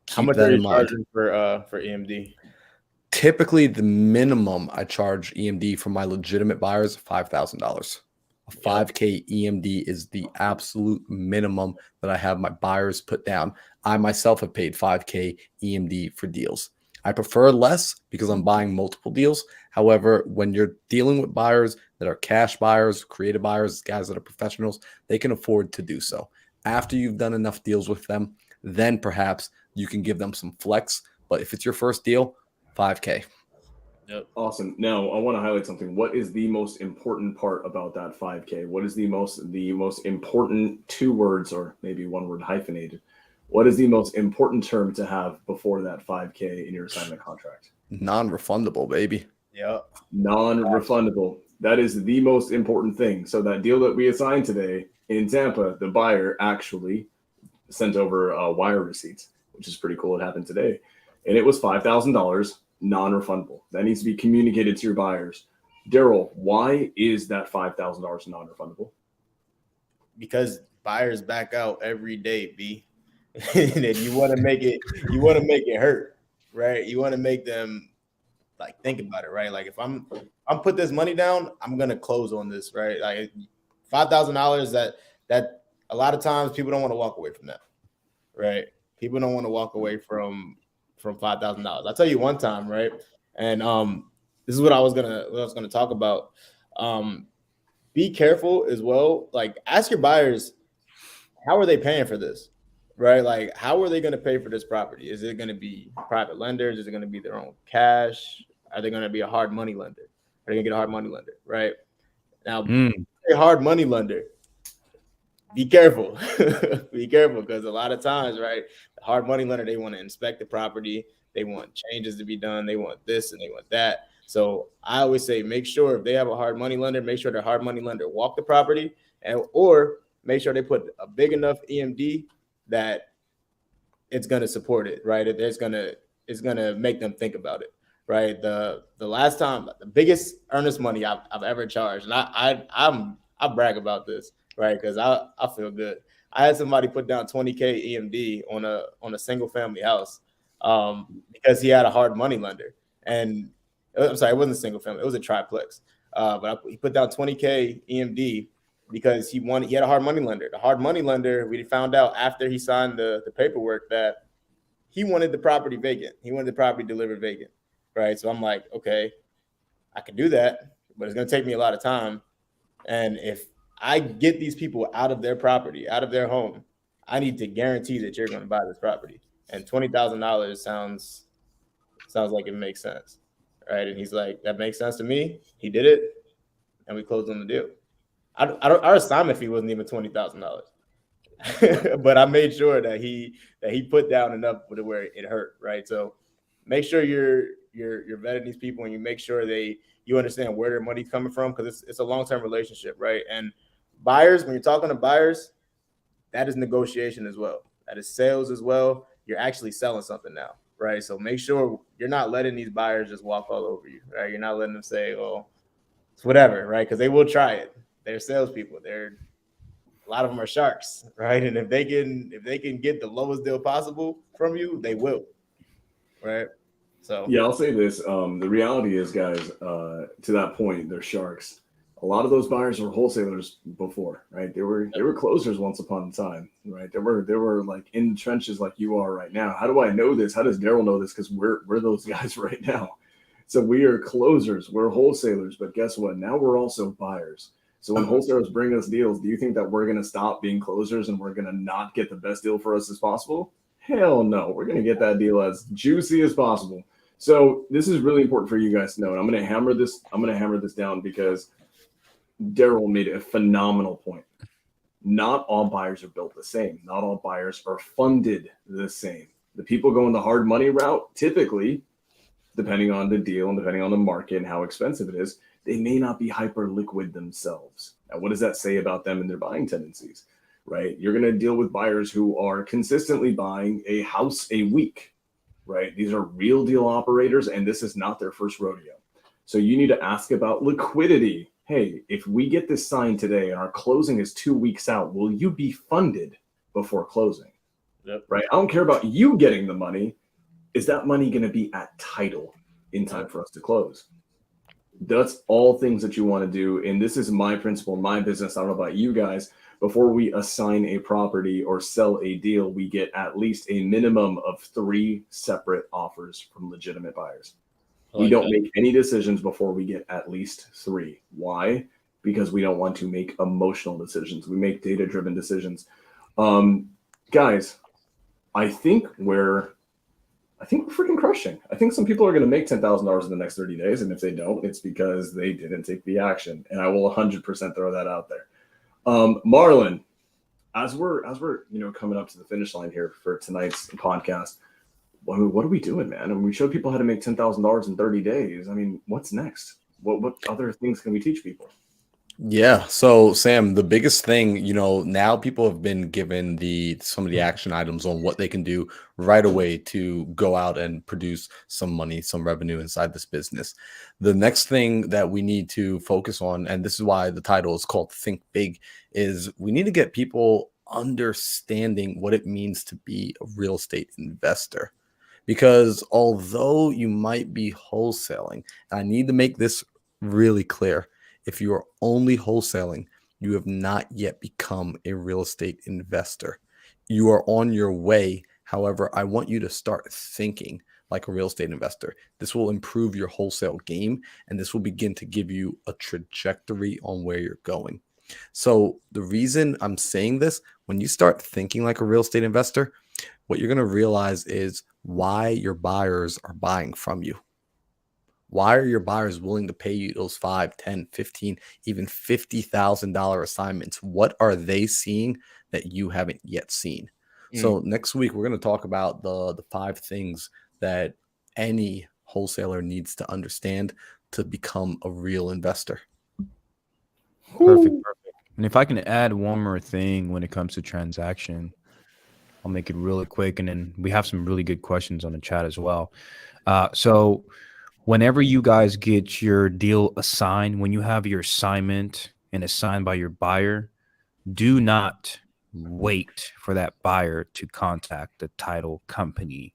How much are you charging for EMD? Typically, the minimum I charge EMD for my legitimate buyers, $5,000. A 5K EMD is the absolute minimum that I have my buyers put down. I myself have paid 5K EMD for deals. I prefer less because I'm buying multiple deals. However, when you're dealing with buyers that are cash buyers, creative buyers, guys that are professionals, they can afford to do so. After you've done enough deals with them, then perhaps you can give them some flex. But if it's your first deal, 5K. Yep. Awesome. Now, I want to highlight something. What is the most important part about that 5K? What is the most important 2 words, or maybe 1 word hyphenated? What is the most important term to have before that 5K in your assignment contract? Non-refundable, baby. Yeah. Non-refundable. That is the most important thing. So that deal that we assigned today in Tampa, the buyer actually sent over wire receipts, which is pretty cool. It happened today. And it was $5,000. non-refundable. That needs to be communicated to your buyers. Daryl, why is that $5,000 non-refundable? Because buyers back out every day, B. And you want to make it hurt, right? You want to make them like think about it, right? Like if I'm put this money down, I'm gonna close on this, right? Like $5,000 that a lot of times people don't want to walk away from that, right? People don't want to walk away from $5,000. I'll tell you one time, right? And this is what I was gonna talk about. Be careful as well. Like ask your buyers, how are they paying for this? Right? Like, how are they going to pay for this property? Is it going to be private lenders? Is it going to be their own cash? Are they going to be a hard money lender? Are they going to get a hard money lender? Right? Now, a hard money lender, be careful. Be careful, because a lot of times, right, the hard money lender, they want to inspect the property. They want changes to be done. They want this and they want that. So I always say, make sure if they have a hard money lender, make sure their hard money lender walk the property, or make sure they put a big enough EMD that it's going to support it, right? It's going to make them think about it, right? The last time, the biggest earnest money I've ever charged, and I brag about this, right? Because I feel good. I had somebody put down $20K EMD on a single family house because he had a hard money lender, and I'm sorry, it wasn't a single family, it was a triplex, but he put down $20K EMD because he had a hard money lender. The hard money lender, we found out after he signed the paperwork that he wanted the property vacant. He wanted the property delivered vacant, right? So I'm like, okay, I can do that, but it's going to take me a lot of time. And if I get these people out of their property, out of their home, I need to guarantee that you're going to buy this property. And $20,000 sounds like it makes sense, right? And he's like, that makes sense to me. He did it, and we closed on the deal. Our assignment fee wasn't even $20,000, but I made sure that he put down enough to where it hurt, right? So make sure you're vetting these people, and you make sure you understand where their money's coming from, because it's a long-term relationship, right? And buyers, when you're talking to buyers, that is negotiation as well. That is sales as well. You're actually selling something now, right? So make sure you're not letting these buyers just walk all over you, right? You're not letting them say, "Oh, it's whatever," right? Because they will try it. They're salespeople. A lot of them are sharks, right? And if they can get the lowest deal possible from you, they will, right? So yeah, I'll say this: the reality is, guys, to that point, they're sharks. A lot of those buyers were wholesalers before, right? They were closers once upon a time, right? They were like in the trenches like you are right now. How do I know this? How does Daryl know this? Because we're those guys right now. So we are closers, we're wholesalers, but guess what? Now we're also buyers. So when wholesalers bring us deals, do you think that we're going to stop being closers and we're going to not get the best deal for us as possible? Hell no. We're going to get that deal as juicy as possible. So this is really important for you guys to know. And I'm going to hammer this down because Daryl made a phenomenal point. Not all buyers are built the same. Not all buyers are funded the same. The people going the hard money route, typically, depending on the deal and depending on the market and how expensive it is, they may not be hyper liquid themselves. Now, what does that say about them and their buying tendencies, right? You're going to deal with buyers who are consistently buying a house a week, right? These are real deal operators, and this is not their first rodeo. So you need to ask about liquidity. Hey, if we get this signed today and our closing is 2 weeks out, will you be funded before closing? Yep. Right? I don't care about you getting the money. Is that money going to be at title in time for us to close? That's all things that you want to do. And this is my principle, my business. I don't know about you guys. Before we assign a property or sell a deal, we get at least a minimum of 3 separate offers from legitimate buyers. We don't make any decisions before we get at least 3. Why? Because we don't want to make emotional decisions. We make data-driven decisions. Guys, I think we're freaking crushing. I think some people are going to make $10,000 in the next 30 days. And if they don't, it's because they didn't take the action. And I will 100% throw that out there. Marlon, as we're coming up to the finish line here for tonight's podcast, what are we doing, man? And we showed people how to make $10,000 in 30 days. I mean, what's next? What other things can we teach people? Yeah. So Sam, the biggest thing, now people have been given some of the action items on what they can do right away to go out and produce some money, some revenue inside this business. The next thing that we need to focus on, and this is why the title is called Think Big, is we need to get people understanding what it means to be a real estate investor. Because although you might be wholesaling, and I need to make this really clear, if you are only wholesaling, you have not yet become a real estate investor. You are on your way. However, I want you to start thinking like a real estate investor. This will improve your wholesale game, and this will begin to give you a trajectory on where you're going. So, the reason I'm saying this, when you start thinking like a real estate investor, what you're going to realize is why your buyers are buying from you. Why are your buyers willing to pay you those 5, 10, 15, even $50,000 assignments? What are they seeing that you haven't yet seen? So next week, we're going to talk about the 5 things that any wholesaler needs to understand to become a real investor. Perfect. And if I can add one more thing when it comes to transaction, I'll make it really quick. And then we have some really good questions on the chat as well. So whenever you guys get your deal assigned, when you have your assignment and assigned by your buyer, do not wait for that buyer to contact the title company.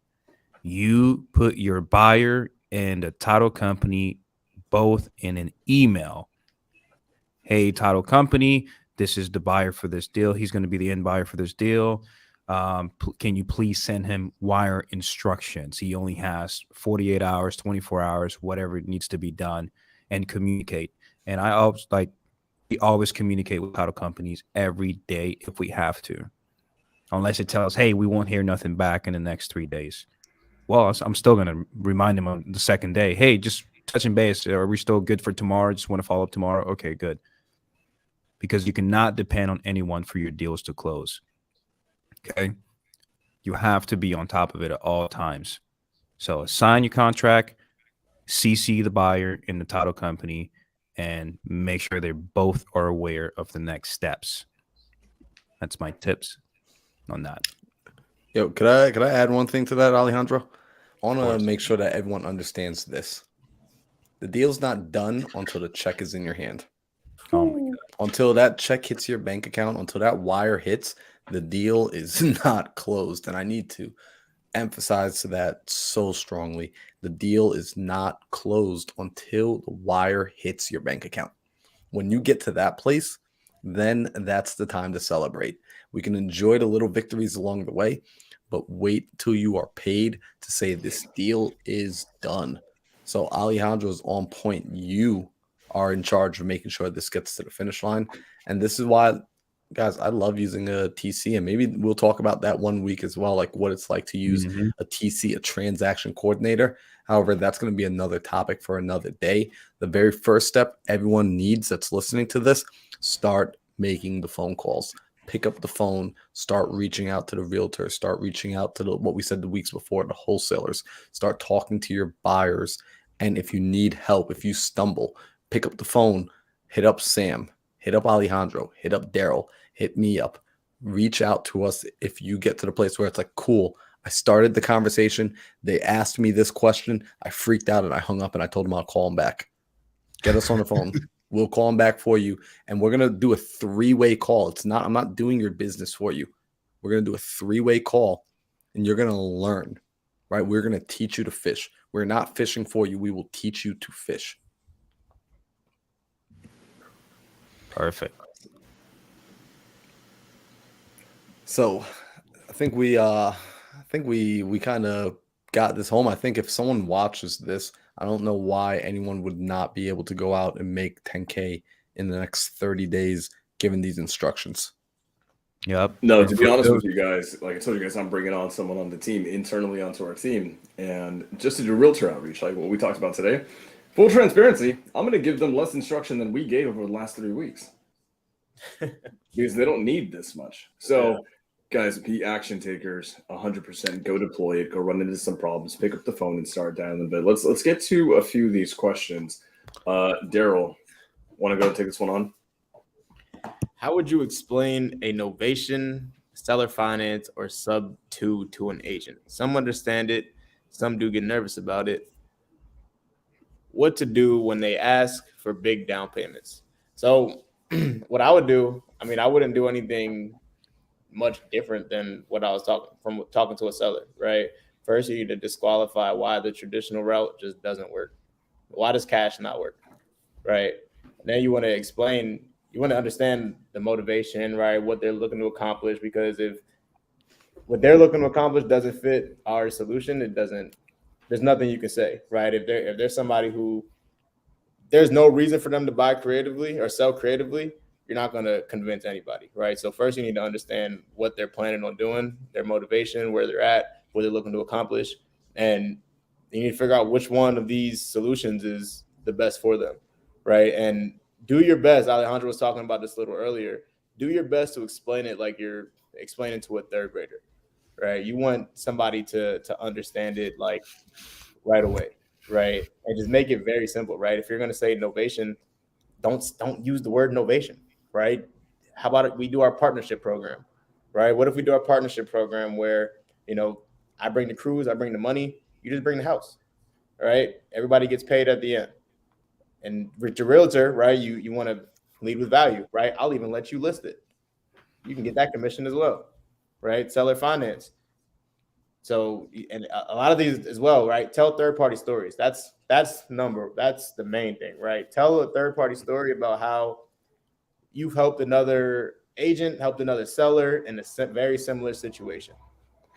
You put your buyer and the title company both in an email. Hey, title company, this is the buyer for this deal. He's going to be the end buyer for this deal. Can you please send him wire instructions? He only has 48 hours, 24 hours, whatever needs to be done, and communicate. And we always communicate with title companies every day if we have to, unless it tells, hey, we won't hear nothing back in the next 3 days. Well, I'm still going to remind them on the second day, hey, just touching base. Are we still good for tomorrow? Just want to follow up tomorrow. Okay, good. Because you cannot depend on anyone for your deals to close. Okay. You have to be on top of it at all times. So sign your contract, CC the buyer in the title company, and make sure they both are aware of the next steps. That's my tips on that. Yo, could I add one thing to that, Alejandro? I want to make sure that everyone understands this. The deal's not done until the check is in your hand. Oh my God. Until that check hits your bank account, until that wire hits, the deal is not closed. And I need to emphasize that so strongly. The deal is not closed until the wire hits your bank account. When you get to that place, then that's the time to celebrate. We can enjoy the little victories along the way, but wait till you are paid to say this deal is done. So Alejandro is on point. You are in charge of making sure this gets to the finish line. And this is why, guys, I love using a TC. And maybe we'll talk about that one week as well, like what it's like to use a TC, a transaction coordinator. However, that's going to be another topic for another day. The very first step everyone needs that's listening to this, start making the phone calls. Pick up the phone, start reaching out to the realtors, start reaching out to what we said the weeks before, the wholesalers, start talking to your buyers. And if you need help, if you stumble, pick up the phone, hit up Sam, hit up Alejandro, hit up Daryl, hit me up, reach out to us. If you get to the place where it's like, cool, I started the conversation, they asked me this question, I freaked out and I hung up and I told them I'll call them back. Get us on the phone. We'll call them back for you. And we're going to do a 3-way call. I'm not doing your business for you. We're going to do a 3-way call and you're going to learn, right? We're going to teach you to fish. We're not fishing for you. We will teach you to fish. Perfect. So I think we kind of got this home. I think if someone watches this, I don't know why anyone would not be able to go out and make 10K in the next 30 days given these instructions. Yep. No, to be honest with you guys, like I told you guys, I'm bringing on someone on the team internally onto our team, and just to do realtor outreach, like what we talked about today. Full transparency, I'm going to give them less instruction than we gave over the last 3 weeks because they don't need this much. So, guys, be action takers, 100%. Go deploy it. Go run into some problems. Pick up the phone and start dialing. But let's get to a few of these questions. Daryl, want to go and take this one on? how would you explain a novation, seller finance, or sub 2 to an agent? Some understand it, some do get nervous about it. What to do when they ask for big down payments? So, what I would do, I mean, I wouldn't do anything much different than what I was talking to a seller, right? First, you need to disqualify why the traditional route just doesn't work. Why does cash not work, right? And then you want to explain, you want to understand the motivation, right? What they're looking to accomplish, because if what they're looking to accomplish doesn't fit our solution, it doesn't. There's nothing you can say, right? If there's somebody who there's no reason for them to buy creatively or sell creatively, you're not going to convince anybody, right? So first you need to understand what they're planning on doing, their motivation, where they're at, what they're looking to accomplish. And you need to figure out which one of these solutions is the best for them, right? And do your best. Alejandro was talking about this a little earlier. Do your best to explain it like you're explaining to a third grader, right? You want somebody to understand it like right away, right? And just make it very simple, right? If you're going to say novation, don't use the word novation, right? How about it? We do our partnership program, right? What if we do our partnership program where, I bring the crews, I bring the money, you just bring the house, right? Everybody gets paid at the end. And with the realtor, right, you want to lead with value, right? I'll even let you list it. You can get that commission as well, right? Seller finance. So, and a lot of these as well, right? Tell third-party stories. That's the main thing, right? Tell a third-party story about how you've helped another agent, helped another seller in a very similar situation,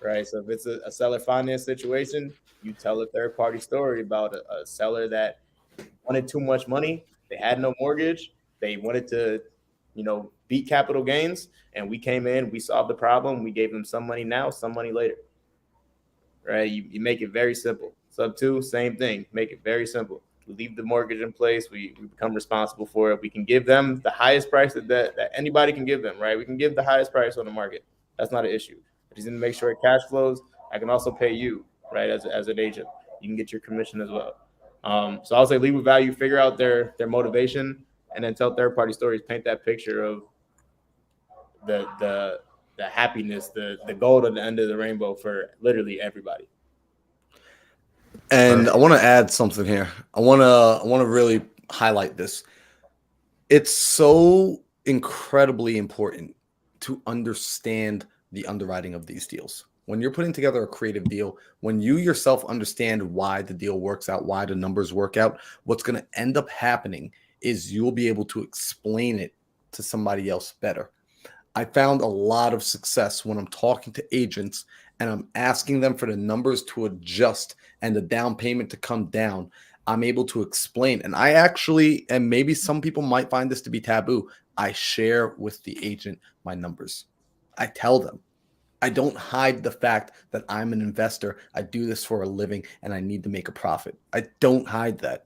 right? So if it's a seller finance situation, you tell a third-party story about a seller that wanted too much money. They had no mortgage. They wanted to, beat capital gains. And we came in, we solved the problem. We gave them some money now, some money later. Right? You make it very simple. Sub 2, same thing. Make it very simple. We leave the mortgage in place. We become responsible for it. We can give them the highest price that anybody can give them, right? We can give the highest price on the market. That's not an issue. I just need to make sure it cash flows. I can also pay you, right, as an agent. You can get your commission as well. So I'll say lead with value, figure out their motivation, and then tell third-party stories. Paint that picture of the happiness, the gold at the end of the rainbow for literally everybody. And I want to add something here. I want to really highlight this. It's so incredibly important to understand the underwriting of these deals. When you're putting together a creative deal, when you yourself understand why the deal works out, why the numbers work out, what's going to end up happening is you'll be able to explain it to somebody else better. I found a lot of success when I'm talking to agents and I'm asking them for the numbers to adjust and the down payment to come down. I'm able to explain. And I actually, and maybe some people might find this to be taboo, I share with the agent my numbers. I tell them. I don't hide the fact that I'm an investor. I do this for a living and I need to make a profit. I don't hide that.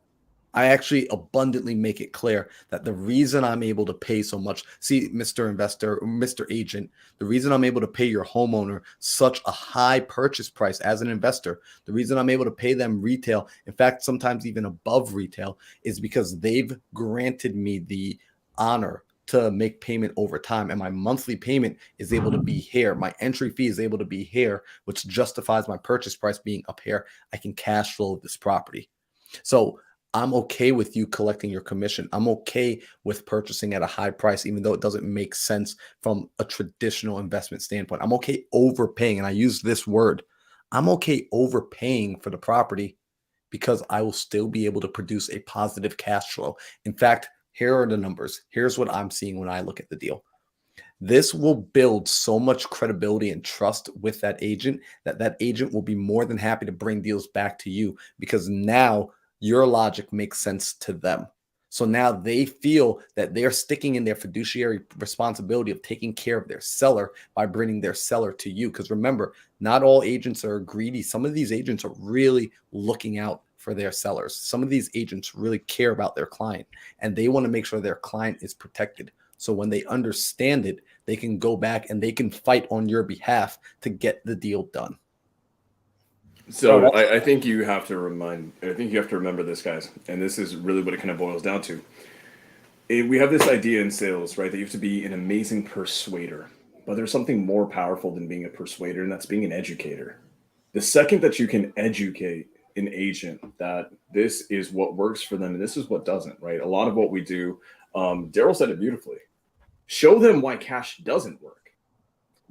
I actually abundantly make it clear that the reason I'm able to pay so much, see, Mr. Investor, Mr. Agent, the reason I'm able to pay your homeowner such a high purchase price as an investor, the reason I'm able to pay them retail, in fact, sometimes even above retail, is because they've granted me the honor to make payment over time. And my monthly payment is able to be here. My entry fee is able to be here, which justifies my purchase price being up here. I can cash flow this property. So I'm okay with you collecting your commission. I'm okay with purchasing at a high price, even though it doesn't make sense from a traditional investment standpoint. I'm okay overpaying. And I use this word. I'm okay overpaying for the property because I will still be able to produce a positive cash flow. In fact, here are the numbers. Here's what I'm seeing when I look at the deal. This will build so much credibility and trust with that agent that agent will be more than happy to bring deals back to you because now your logic makes sense to them. So now they feel that they're sticking in their fiduciary responsibility of taking care of their seller by bringing their seller to you. Because remember, not all agents are greedy. Some of these agents are really looking out for their sellers. Some of these agents really care about their client and they want to make sure their client is protected. So when they understand it, they can go back and they can fight on your behalf to get the deal done. So I think you have to remember this, guys, and this is really what it kind of boils down to. We have this idea in sales, right, that you have to be an amazing persuader. But there's something more powerful than being a persuader, and that's being an educator. The second that you can educate an agent that this is what works for them and this is what doesn't, right? A lot of what we do, Daryl said it beautifully. Show them why cash doesn't work.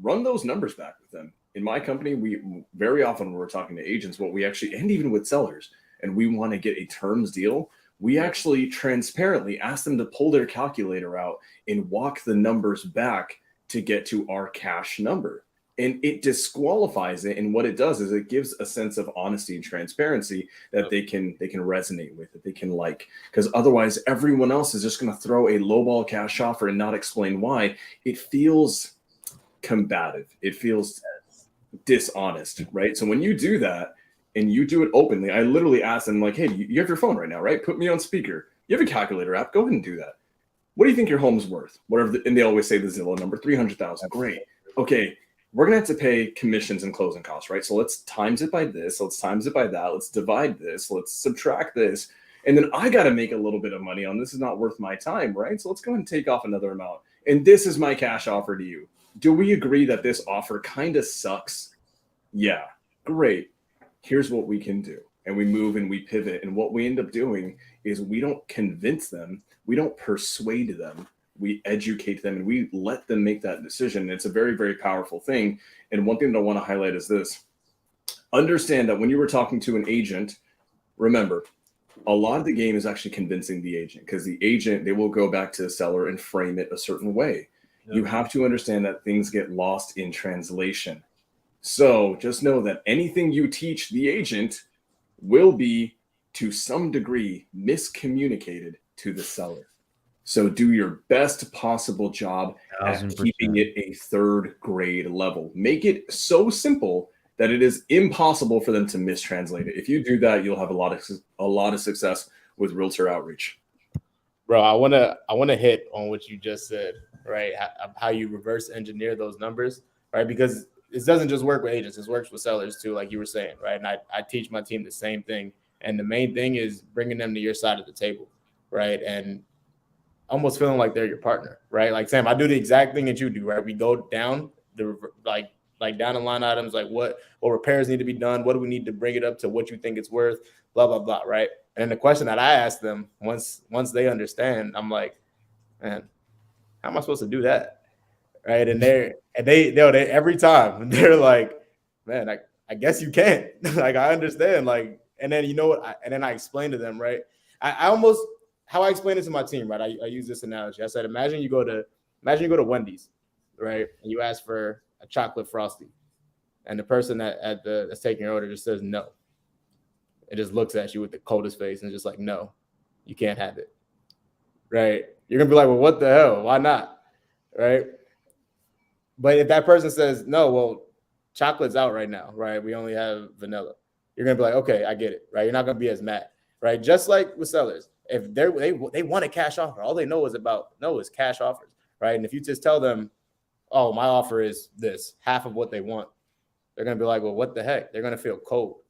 Run those numbers back with them. In my company, we very often when we're talking to agents, what we actually, and even with sellers, and we want to get a terms deal, we actually transparently ask them to pull their calculator out and walk the numbers back to get to our cash number. And it disqualifies it. And what it does is it gives a sense of honesty and transparency that they can resonate with, that they can like. Because otherwise, everyone else is just going to throw a lowball cash offer and not explain why. It feels combative. It feels dishonest, right? So when you do that and you do it openly, I literally ask them like, hey, you have your phone right now, right? Put me on speaker. You have a calculator app. Go ahead and do that. What do you think your home's worth? Whatever. And they always say the Zillow number, 300,000. Great. Okay. We're going to have to pay commissions and closing costs, right? So let's times it by this. Let's times it by that. Let's divide this. Let's subtract this. And then I got to make a little bit of money on this. Is not worth my time, right? So let's go ahead and take off another amount. And this is my cash offer to you. Do we agree that this offer kind of sucks? Yeah, great. Here's what we can do. And we move and we pivot. And what we end up doing is we don't convince them. We don't persuade them. We educate them and we let them make that decision. It's a very, very powerful thing. And one thing that I want to highlight is this. Understand that when you were talking to an agent, remember, a lot of the game is actually convincing the agent, because the agent, they will go back to the seller and frame it a certain way. Yeah. You have to understand that things get lost in translation. So just know that anything you teach the agent will be to some degree miscommunicated to the seller. So do your best possible job at keeping it a third grade level. Make it so simple that it is impossible for them to mistranslate it. If you do that, you'll have a lot of success with realtor outreach. Bro, I wanna hit on what you just said, right? How you reverse engineer those numbers, right? Because it doesn't just work with agents; it works with sellers too, like you were saying, right? And I teach my team the same thing. And the main thing is bringing them to your side of the table, right? And almost feeling like they're your partner, right? Like Sam, I do the exact thing that you do, right? We go down the like down the line items, like what repairs need to be done, what do we need to bring it up to what you think it's worth, blah blah blah, right? And the question that I ask them once they understand, I'm like, man, how am I supposed to do that, right? And they every time they're like, man, I guess you can't. Like I understand, like, and then you know what? And then I explain to them, right? I almost. How I explain it to my team, right? I use this analogy. I said, imagine you go to Wendy's, right? And you ask for a chocolate frosty, and the person that's taking your order just says no. It just looks at you with the coldest face and just like, no, you can't have it, right? You're gonna be like, well, what the hell? Why not, right? But if that person says no, well, chocolate's out right now, right? We only have vanilla. You're gonna be like, okay, I get it, right? You're not gonna be as mad, right? Just like with sellers. If they want a cash offer, all they know is cash offers, right? And if you just tell them, oh, my offer is this, half of what they want, they're going to be like, well, what the heck? They're going to feel cold.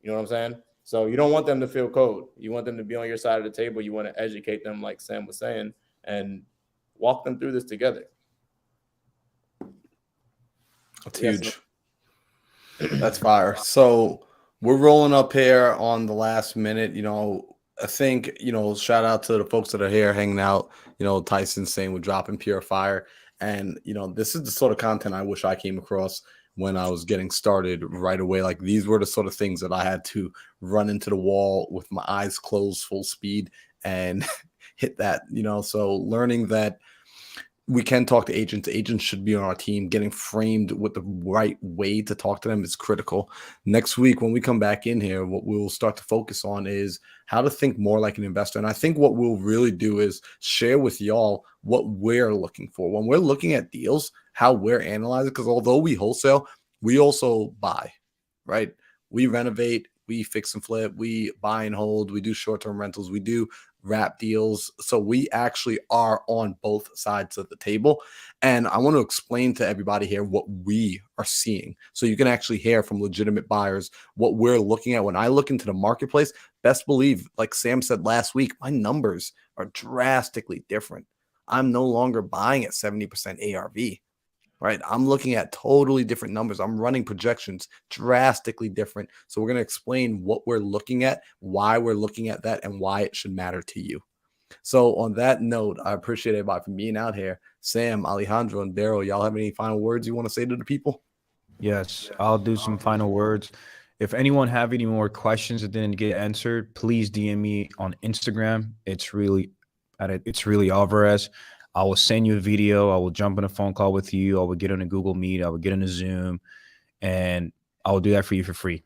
You know what I'm saying? So you don't want them to feel cold. You want them to be on your side of the table. You want to educate them, like Sam was saying, and walk them through this together. That's huge. That's fire. So we're rolling up here on the last minute, I think, shout out to the folks that are here hanging out, Tyson saying we're dropping pure fire. And, this is the sort of content I wish I came across when I was getting started right away. Like these were the sort of things that I had to run into the wall with my eyes closed full speed and hit that, so learning that we can talk to agents. Agents should be on our team. Getting framed with the right way to talk to them is critical. Next week, when we come back in here, what we'll start to focus on is how to think more like an investor. And I think what we'll really do is share with y'all what we're looking for. When we're looking at deals, how we're analyzing, because although we wholesale, we also buy, right? We renovate, we fix and flip, we buy and hold, we do short-term rentals, we do wrap deals. So we actually are on both sides of the table. And I want to explain to everybody here what we are seeing, so you can actually hear from legitimate buyers what we're looking at. When I look into the marketplace, best believe, like Sam said last week, my numbers are drastically different. I'm no longer buying at 70% ARV, right? I'm looking at totally different numbers. I'm running projections drastically different. So we're going to explain what we're looking at, why we're looking at that, and why it should matter to you. So on that note, I appreciate everybody for being out here. Sam, Alejandro, and Daryl, y'all have any final words you want to say to the people? Yes, I'll do some final words. If anyone have any more questions that didn't get answered, please DM me on Instagram. It's really Alvarez. I will send you a video. I will jump on a phone call with you. I will get on a Google Meet. I will get on a Zoom, and I will do that for you for free.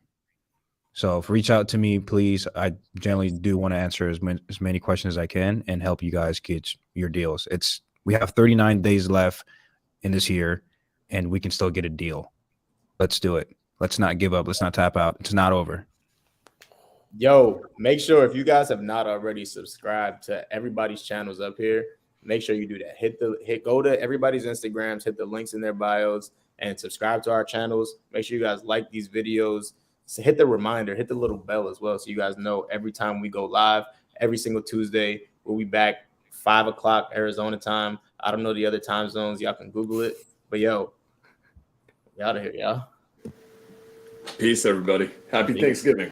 So reach out to me, please. I generally do want to answer as many questions as I can and help you guys get your deals. We have 39 days left in this year, and we can still get a deal. Let's do it. Let's not give up. Let's not tap out. It's not over. Yo, make sure if you guys have not already subscribed to everybody's channels up here, make sure you do that. Go to everybody's Instagrams, hit the links in their bios, and subscribe to our channels. Make sure you guys like these videos. So hit the reminder, hit the little bell as well, so you guys know every time we go live. Every single Tuesday, we'll be back 5 o'clock Arizona time. I don't know the other time zones. Y'all can Google it. But yo, we out of here, y'all. Peace, everybody. Happy Thanksgiving.